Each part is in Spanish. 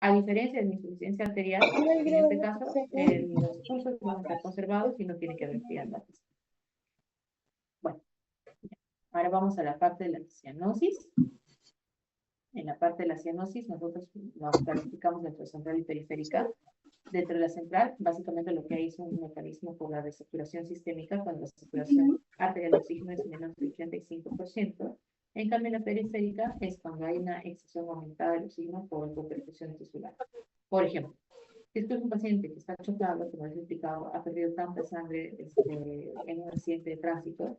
A diferencia de la insuficiencia arterial, en este caso, los pulsos van a estar conservados y no tiene que haber diástasis. Bueno, ahora vamos a la parte de la cianosis. En la parte de la cianosis, nosotros nos clasificamos dentro de central y periférica. Dentro de la central, básicamente lo que hay es un mecanismo por la desaturación sistémica, cuando la saturación arterial de oxígeno es menos del 85%. En cambio, en la periférica es cuando hay una excesión aumentada del oxígeno por hipoperfusión tisular. Por ejemplo, si esto es un paciente que está chocado, como les he explicado, ha perdido tanta sangre en un accidente de tránsito,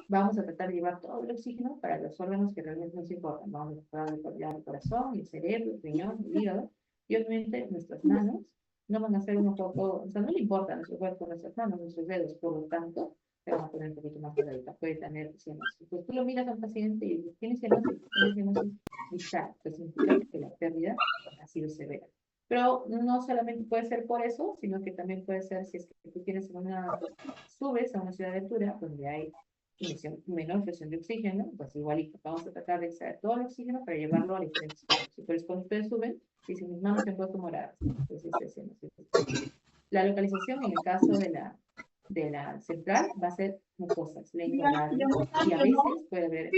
vamos a tratar de llevar todo el oxígeno para los órganos que realmente nos importan. Vamos a tratar de llevar el corazón, el cerebro, el riñón, el hígado, y obviamente nuestras manos no van a ser un poco, o sea, no le importa a nuestro cuerpo, nuestras manos, nuestros dedos, por lo tanto, se van a poner un poquito más delgadita, puede tener cianosis. Pues tú lo miras a un paciente y dices, ¿tiene cianosis visceral? Pues significa que la pérdida ha sido severa. Pero no solamente puede ser por eso, sino que también puede ser si es que tú tienes subes a una ciudad de altura donde hay menor presión de oxígeno, pues igualito, vamos a tratar de extraer todo el oxígeno para llevarlo a diferentes puntos. Y por eso cuando ustedes suben, dicen, mis manos se han puesto moradas. Entonces, la localización en el caso de la central va a ser mucosas, lengua, labios, y a veces puede haber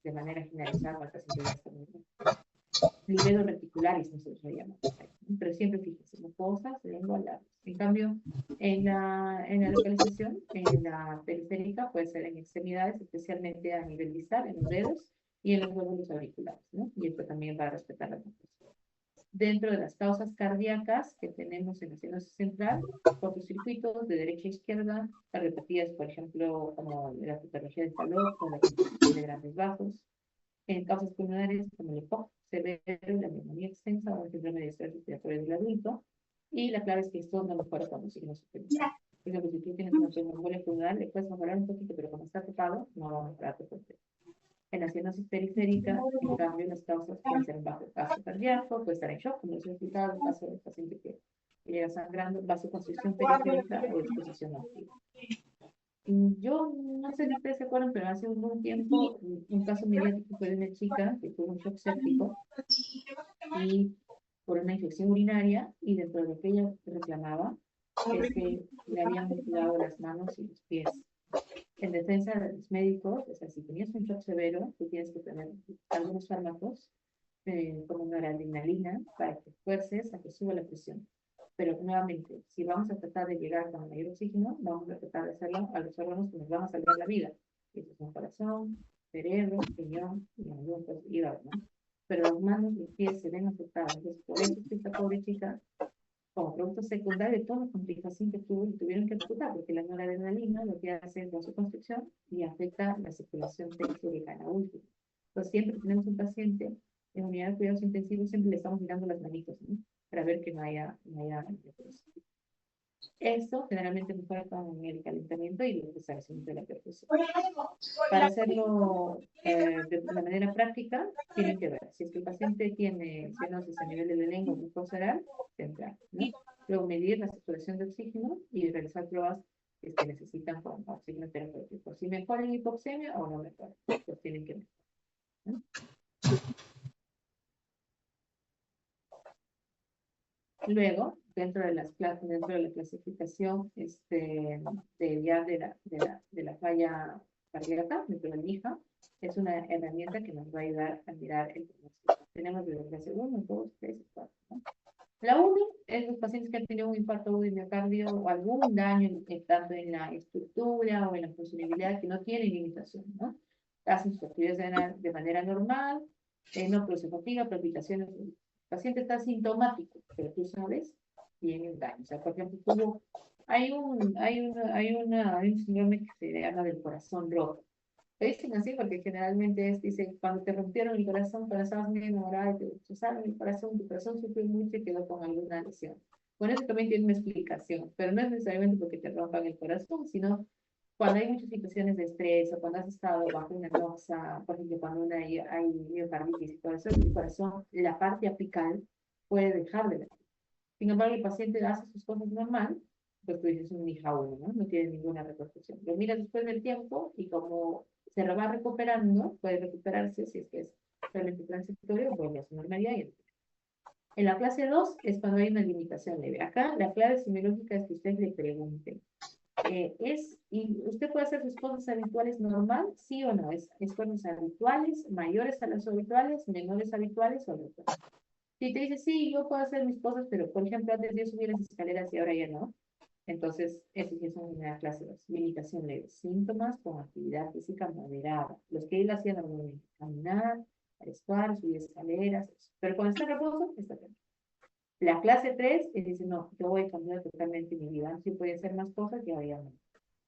de manera generalizada para pacientes livedo reticularis, nosotros lo llamamos, pero siempre fíjense, mucosas, lengua, labios. En cambio, en la localización, en la periférica, puede ser en extremidades, especialmente a nivel distal, en los dedos y en los lóbulos auriculares, ¿no? Y esto también va a respetar la mucosa. Dentro de las causas cardíacas que tenemos en la cianosis central, cortocircuitos de derecha a izquierda, cardiopatías, por ejemplo, como la patología del Fallot o la constitución de grandes vasos. En causas pulmonares como el EPOC, severo, la neumonía extensa o el síndrome de estrés respiratorio del adulto. Y la clave es que esto no mejora cuando signos superiores. Por ejemplo, si tú tienes una pulmonía pulmonar, le puedes mejorar un poquito, pero como está tocado, no va a mejorar por completo. En la cianosis periférica, en cambio, las causas pueden ser un bajo gasto cardíaco, puede estar en shock, como les he explicado, el caso del paciente que llega sangrando, vasoconstricción periférica o exposición activa. Yo no sé si ustedes se acuerdan, pero hace un buen tiempo un caso mediático fue de una chica que tuvo un shock séptico y por una infección urinaria, y dentro de lo que ella reclamaba es que le habían mutilado las manos y los pies. En defensa de los médicos, o sea, si tenías un shock severo, tú tienes que tener algunos fármacos, como noradrenalina, para que fuerces a que suba la presión. Pero nuevamente, si vamos a tratar de llegar con mayor oxígeno, vamos a tratar de hacerlo a los órganos que nos van a salvar la vida. Estos son corazón, cerebro, riñón y algunos hígado, ¿no? Pero las manos y los pies se ven afectadas. Entonces, por eso esta pobre chica, como producto secundario de toda la complicación que tuvo, y tuvieron que amputar, porque la noradrenalina lo que hace es vasoconstricción y afecta la circulación periférica en la última. Entonces, siempre tenemos un paciente en unidad de cuidados intensivos, siempre le estamos mirando las manitos, ¿no? Para ver que no haya esto generalmente mejora con el calentamiento y el restablecimiento de la perfusión. Para hacerlo de la manera práctica, tienen que ver si es que el paciente tiene cianosis a nivel de la lengua o mucosa oral, central, ¿no? Luego medir la saturación de oxígeno y realizar pruebas que necesitan con oxígeno terapéutico. Si mejora en hipoxemia o no mejora, pues tienen que mejorar, ¿no? Luego, dentro de la clasificación de la falla cardíaca, dentro de la MIJA, es una herramienta que nos va a ayudar a mirar el pronóstico. Tenemos de la clase 1, 2, 3 y 4. ¿No? La 1 es los pacientes que han tenido un infarto agudo de miocardio o algún daño tanto en la estructura o en la funcionalidad que no tiene limitación, ¿no? Hacen sus actividades de manera normal, no produce fatiga, palpitaciones. El paciente está sintomático, pero tú sabes, tiene un daño. O sea, por ejemplo, hay un síndrome que se llama del corazón roto. Te dicen así porque generalmente dicen, cuando te rompieron el corazón, cuando estabas muy enamorada y te destrozaron el corazón, tu corazón sufrió mucho y quedó con alguna lesión. Bueno, eso también tiene una explicación, pero no es necesariamente porque te rompan el corazón, sino cuando hay muchas situaciones de estrés o cuando has estado bajo una noxa, por ejemplo, cuando hay miocarditis y todo eso, el corazón, la parte apical puede dejar de latir. Sin embargo, el paciente hace sus cosas normal, pues tú dices un hija uno, ¿no? No tiene ninguna repercusión. Lo miras después del tiempo y como se va recuperando, puede recuperarse si es que es realmente transitorio, vuelve a su normalidad y En la clase 2 es cuando hay una limitación leve. Acá la clave semiológica es que usted le pregunte. ¿Y usted puede hacer sus cosas habituales normal? ¿Sí o no? ¿Es cosas habituales, mayores a las habituales, menores habituales o no? Si te dice, sí, yo puedo hacer mis cosas, pero por ejemplo, antes yo subía las escaleras y ahora ya no. Entonces, eso sí es una clase 2. Limitación leve. Síntomas con actividad física moderada. Los que él hacía normalmente. Caminar, escuar, subir escaleras. Eso. Pero cuando está en reposo, está bien. La clase 3, él dice, no, yo voy a cambiar totalmente mi vida. Si puede hacer más cosas, ya voy a no.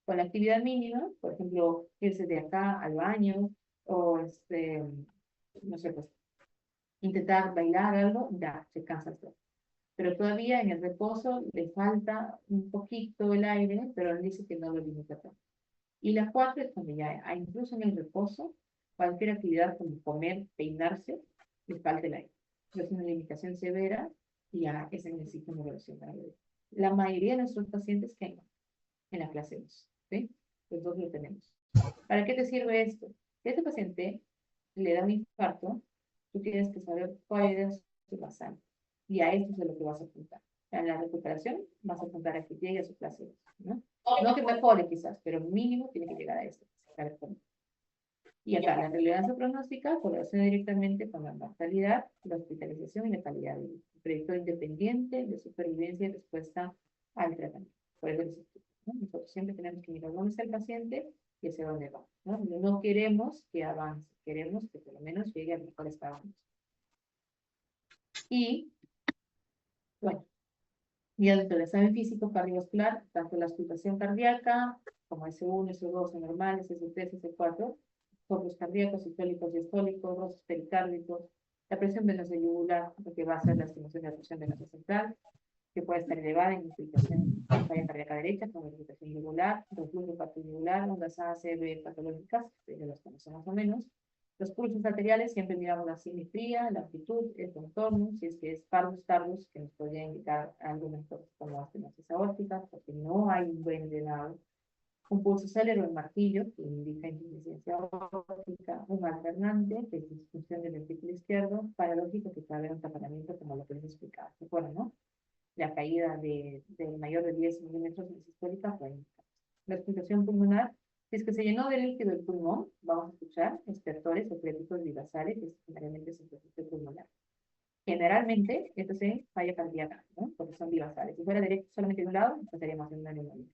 Con la actividad mínima, por ejemplo, irse de acá al baño, o no sé, pues, intentar bailar algo, ya, se cansa todo. Pero todavía en el reposo le falta un poquito el aire, pero él dice que no lo limita tanto. Y la 4 es cuando ya, incluso en el reposo, cualquier actividad como comer, peinarse, le falta el aire. Es una limitación severa y ya ese necesita una evaluación para ver. La mayoría de nuestros pacientes que en la clase 2, ¿sí? Los dos lo tenemos. ¿Para qué te sirve esto? Si a este paciente le da un infarto, tú tienes que saber cuál es su basal. Y a esto es de lo que vas a apuntar. En la recuperación vas a apuntar a que llegue a su clase 2, ¿no? No que mejore quizás, pero mínimo tiene que llegar a esto. Y acá, la relevancia pronóstica correlaciona directamente con la mortalidad, la hospitalización y la calidad de vida. Proyecto independiente de supervivencia y respuesta al tratamiento. Por eso ¿no? Nosotros siempre tenemos que mirar dónde está el paciente y hacia dónde va. ¿No? No queremos que avance, queremos que por lo menos llegue al mejor estado. Y, bueno, ya dentro del examen físico cardiovascular, tanto la auscultación cardíaca como S1, S2, normales, S3, S4, focos cardíacos, sistólicos, diastólicos, roces pericárdicos, la presión venosa yugular, lo que va a ser la estimación de la presión venosa central, que puede estar elevada en infiltración en falla cardíaca derecha, con infiltración yugular, reflujo patológico, ondas ACV patológicas, que ya las conocemos más o menos. Los pulsos arteriales, siempre miramos la simetría, la amplitud, el contorno, si es que es parvus tardus, que nos podría indicar algunas cosas como estenosis aórtica, porque no hay un buen drenado. Un pulso célero, el martillo, que indica insuficiencia aórtica, un alternante, que es disfunción del ventrículo izquierdo, paradójico, que puede haber un taponamiento como lo que les explicaba. ¿Se acuerdan, no? La caída de mayor de 10 milímetros en sistólica fue la expulsación pulmonar. Si es que se llenó de líquido el pulmón, vamos a escuchar estertores o créditos vivasales, que generalmente es el pulmonar. Generalmente, esto se falla cardíaca, ¿no? Porque son vivasales. Si fuera directo solamente de un lado, estaríamos en una neumonía.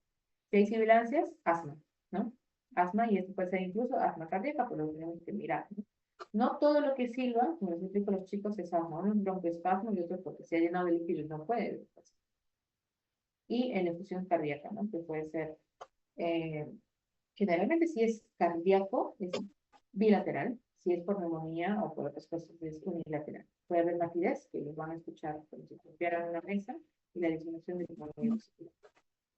Si hay sibilancias, asma, ¿no? Asma, y esto puede ser incluso asma cardíaca, por lo que tenemos que mirar, ¿no? No todo lo que silba, como les explico a los chicos, es asma, un broncoespasmo y otro porque se ha llenado de líquido y no puede. Y en efusión cardíaca, ¿no? Que puede ser, eh, generalmente si es cardíaco, es bilateral, si es por neumonía o por otras cosas, es unilateral. Puede haber rapidez, que los van a escuchar como si golpearan una mesa, y la disminución de neumonía muscular.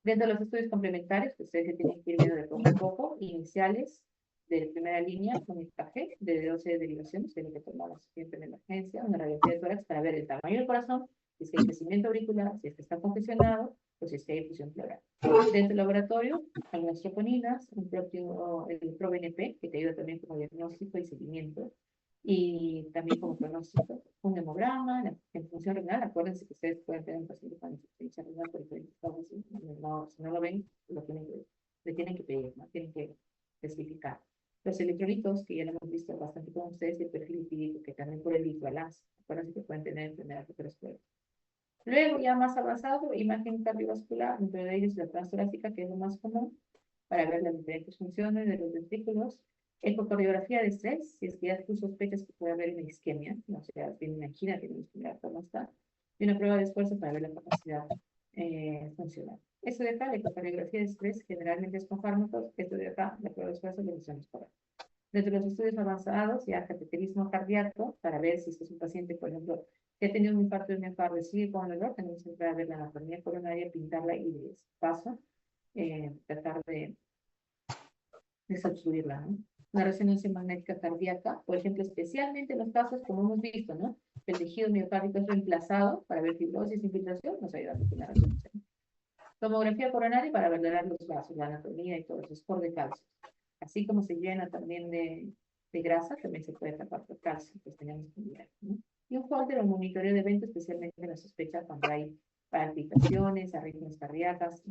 Dentro de los estudios complementarios, que ustedes tienen que ir viendo de poco a poco, iniciales de primera línea, con EKG de 12 derivaciones, que es lo que tomamos siempre en emergencia, una radiografía de tórax para ver el tamaño del corazón, si es que hay crecimiento auricular, si es que está congestionado, o si es que hay fusión pleural. Dentro del laboratorio, algunas troponinas, el ProBNP, que te ayuda también como diagnóstico y seguimiento, y también como pronóstico, un hemograma, en función renal, acuérdense que ustedes pueden tener un paciente con insuficiencia renal por diferentes causas, no, si no lo ven, le tienen que pedir, ¿no? Tienen que especificar. Los electrolitos, que ya lo hemos visto bastante con ustedes, y el perfil lipídico, que también por el litvalaz, acuérdense que pueden tener enfermedad aterosclerótica. Luego, ya más avanzado, imagen cardiovascular, entre de ellos la transtorácica, que es lo más común, para ver las diferentes funciones de los ventrículos. Ecocardiografía de estrés, si es que ya tú sospechas que puede haber una isquemia, no sé, tiene una angina, tiene que mirar cómo está. Y una prueba de esfuerzo para ver la capacidad funcional. Eso de acá, la ecocardiografía de estrés, generalmente es con fármacos. Esto de acá, la prueba de esfuerzo, le usamos para. Dentro de los estudios avanzados, ya cateterismo cardíaco, para ver si es un paciente, por ejemplo, que ha tenido un infarto de miocardio, sigue con el dolor, tenemos que entrar a ver la anatomía coronaria, pintarla y de paso, tratar de desobstruirla, ¿no? Una resonancia magnética cardíaca, por ejemplo, especialmente en los casos, como hemos visto, ¿no? El tejido miocárdico es reemplazado para ver fibrosis, infiltración, nos ayuda a una resonancia. Tomografía coronaria para valorar los vasos, la anatomía y todo eso, es por de calcio. Así como se llena también de grasa, también se puede tapar por calcio, pues tenemos que mirar, ¿no? Y un folder o monitoreo de evento, especialmente en la sospecha cuando hay palpitaciones, arritmias cardíacas.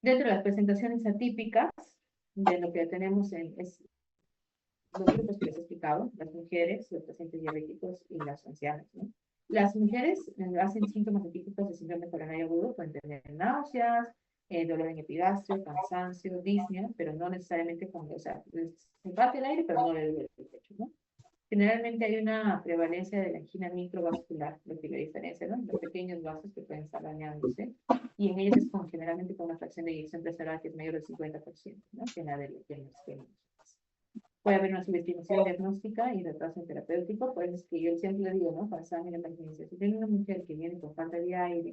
Dentro de las presentaciones atípicas, de lo que tenemos es los grupos que les he explicado, las mujeres, los pacientes diabéticos y las ancianas, ¿no? Las mujeres hacen síntomas atípicos de síndrome coronario agudo, pueden tener náuseas, dolor en epigastrio, cansancio, disnea, pero no necesariamente cuando, o sea, se bate el aire, pero no le duele el pecho, ¿no? Generalmente hay una prevalencia de la angina microvascular, lo que la diferencia, ¿no? Los pequeños vasos que pueden estar dañándose, y en ellos es generalmente con una fracción de eyección preservada que es mayor del 50%, ¿no? Que la de los puede haber una subestimación diagnóstica y retraso terapéutico, por eso es que yo siempre digo, ¿no? Para en la emergencia, si tiene una mujer que viene con falta de aire,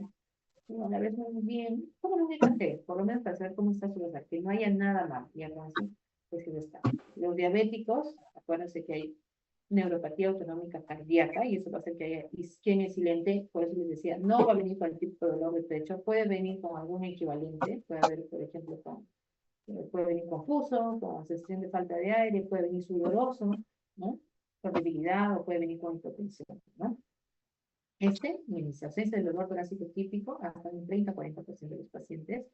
no la ves muy bien, ¿cómo lo tiene que hacer? Por lo menos para saber cómo está su desarrollo, que no haya nada mal, ya no así, pues sí está. Los diabéticos, acuérdense que hay neuropatía autonómica cardíaca y eso va a hacer que haya isquemia silente, por eso les decía, no va a venir con el tipo de dolor de pecho, puede venir con algún equivalente, puede haber, por ejemplo, puede venir confuso, con sensación de falta de aire, puede venir sudoroso, ¿no? Con debilidad o puede venir con hipotensión, ¿no? La ausencia del dolor torácico típico, hasta un 30-40% de los pacientes,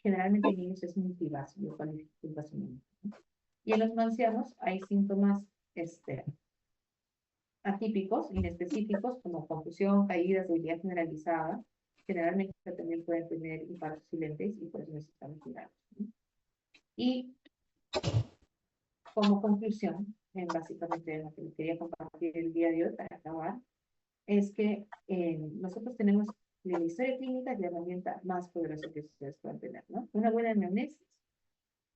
generalmente en niños es multivasio, lo cual dificulta su movimiento, ¿no? Y en los ancianos hay síntomas atípicos, inespecíficos, como confusión, caídas, debilidad generalizada. Generalmente también pueden tener infartos silentes y por eso necesitamos cuidarlos, ¿no? Y como conclusión, básicamente lo que les quería compartir el día de hoy para acabar, es que nosotros tenemos la historia clínica y la herramienta más poderosa que ustedes pueden tener, ¿no? Una buena anamnesis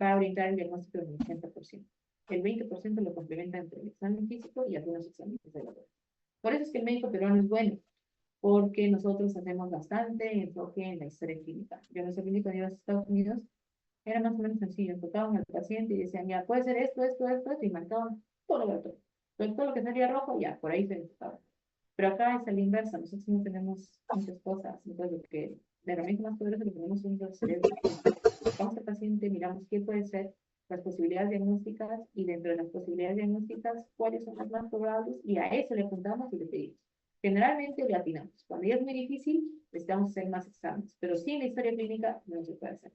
va a orientar el diagnóstico en un 80%. El 20% lo complementa entre el examen físico y algunos exámenes de laboratorio. Por eso es que el médico peruano es bueno, porque nosotros hacemos bastante enfoque en la historia clínica. Yo no soy clínico de los Estados Unidos, era más o menos sencillo, enfocaban al paciente y decían, ya, puede ser esto, y marcaban todo lo otro. Entonces, todo lo que salía rojo, ya, por ahí se enfocaba. Pero acá es a la inversa, nosotros no tenemos muchas cosas, entonces lo que de herramienta más poderosa que tenemos es el cerebro. Vamos al paciente, miramos qué puede ser las posibilidades diagnósticas y dentro de las posibilidades diagnósticas, cuáles son las más probables y a eso le apuntamos y le pedimos. Generalmente le atinamos. Cuando ya es muy difícil, necesitamos hacer más exámenes, pero sin la historia clínica no se puede hacer,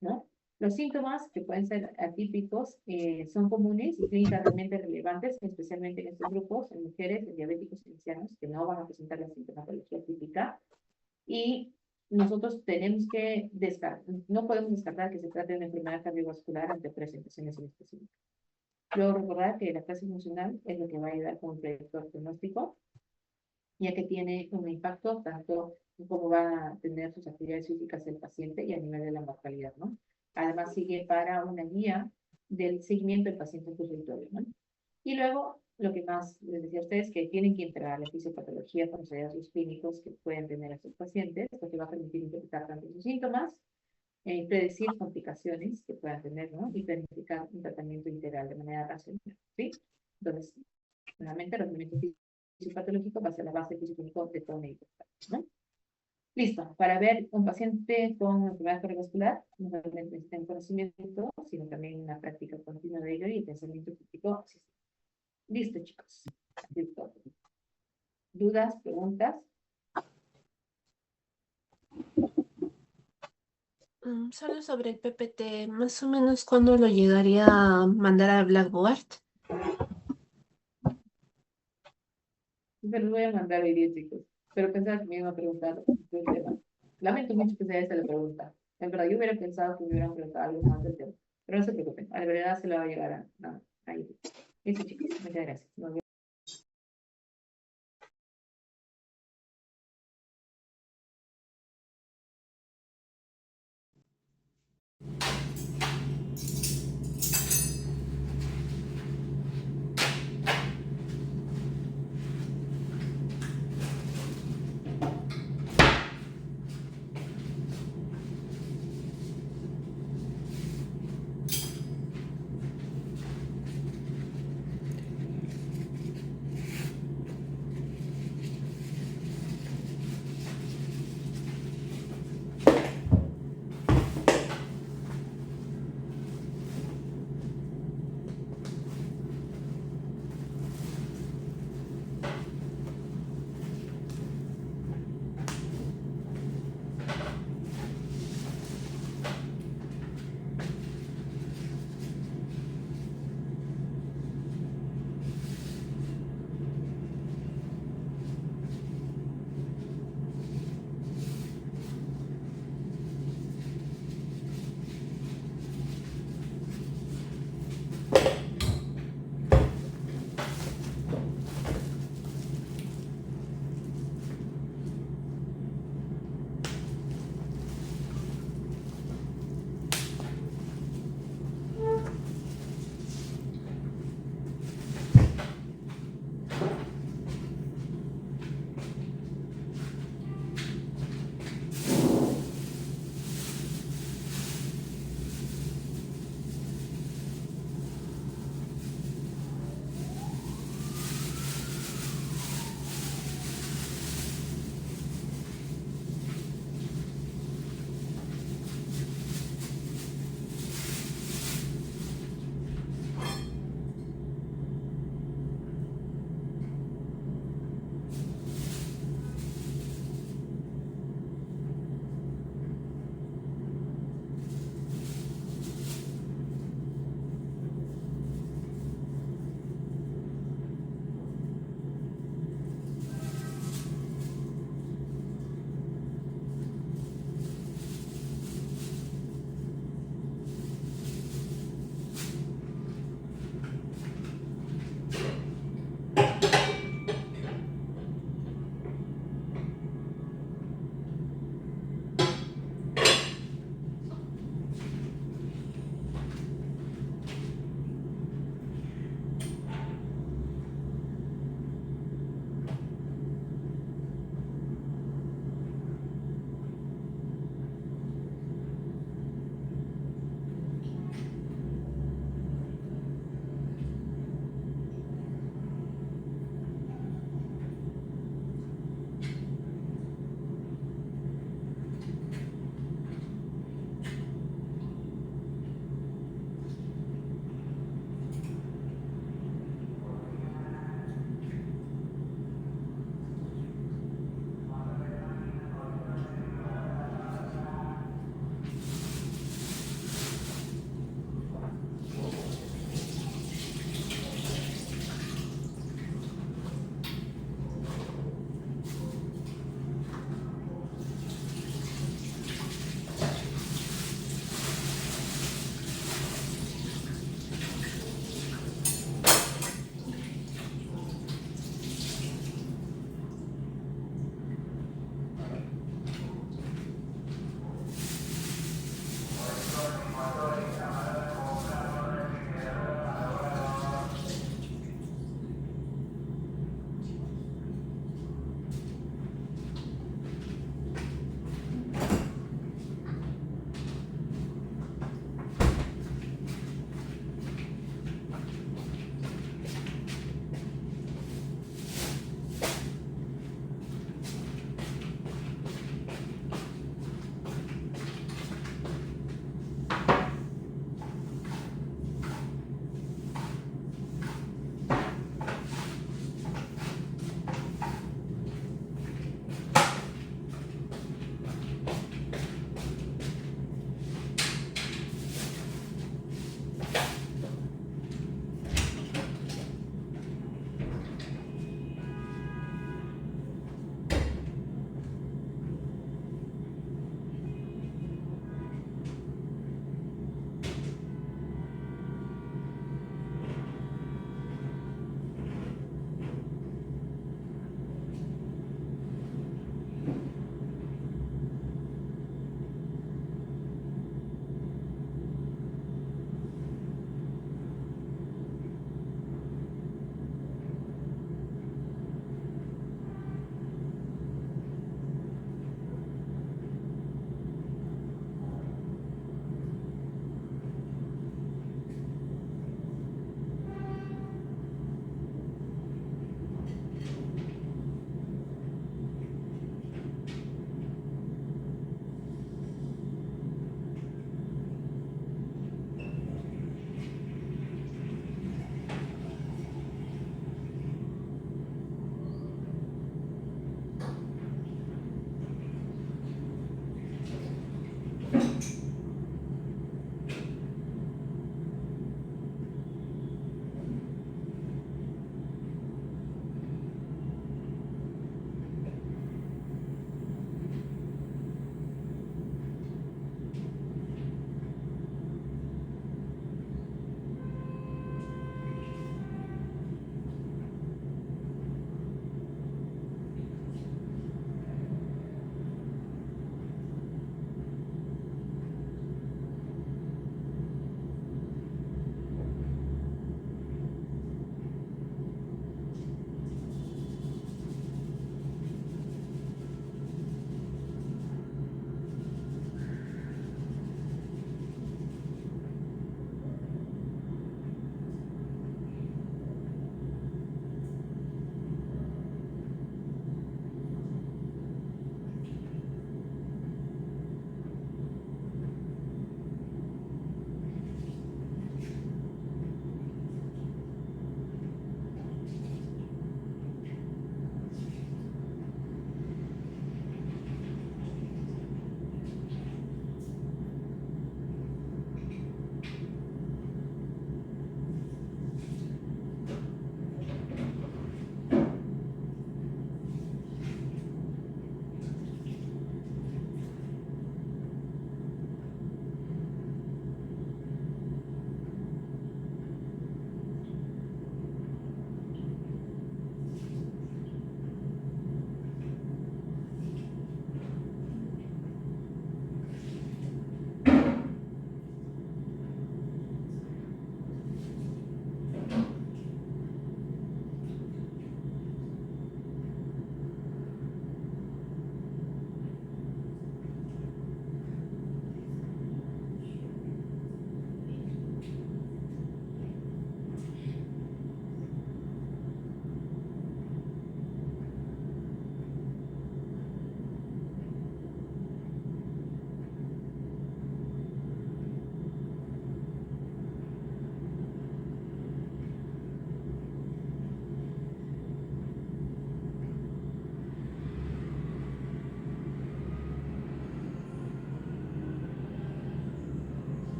¿no? Los síntomas que pueden ser atípicos son comunes y clínicamente relevantes, especialmente en estos grupos, en mujeres, en diabéticos y ancianos, que no van a presentar la sintomatología típica. Y nosotros tenemos que no podemos descartar que se trate de una enfermedad cardiovascular ante presentaciones específicas. Luego recordar que la clase funcional es lo que va a ayudar como predictor pronóstico, ya que tiene un impacto tanto en cómo va a tener sus actividades físicas el paciente y a nivel de la mortalidad, ¿no? Además sigue para una guía del seguimiento del paciente en consultorio, ¿no? Y luego, lo que más les decía a ustedes, que tienen que integrar la fisiopatología con los hallazgos clínicos que pueden tener estos pacientes, lo que va a permitir interpretar tanto sus síntomas, predecir complicaciones que puedan tener, ¿no? Y planificar un tratamiento integral de manera racional, ¿sí? Entonces, nuevamente, el tratamiento fisiopatológico va a ser la base fisiológica de todo médico, ¿no? Listo, para ver un paciente con enfermedad cardiovascular, no solamente necesitan conocimiento, sino también una práctica continua de ello y el pensamiento crítico. Listo, chicos. Listo. ¿Dudas, preguntas? Solo sobre el PPT, más o menos cuándo lo llegaría a mandar a Blackboard. Se los voy a mandar hoy día, chicos. Pero pensaba que me iban a preguntar del tema. Lamento mucho que sea esta la pregunta. En verdad, yo hubiera pensado que me hubieran preguntado algo más del tema. Pero no se preocupen, a la verdad se la va a llegar a ahí. Listo, chicos. Muchas gracias. Nos vemos.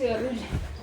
sido horrible.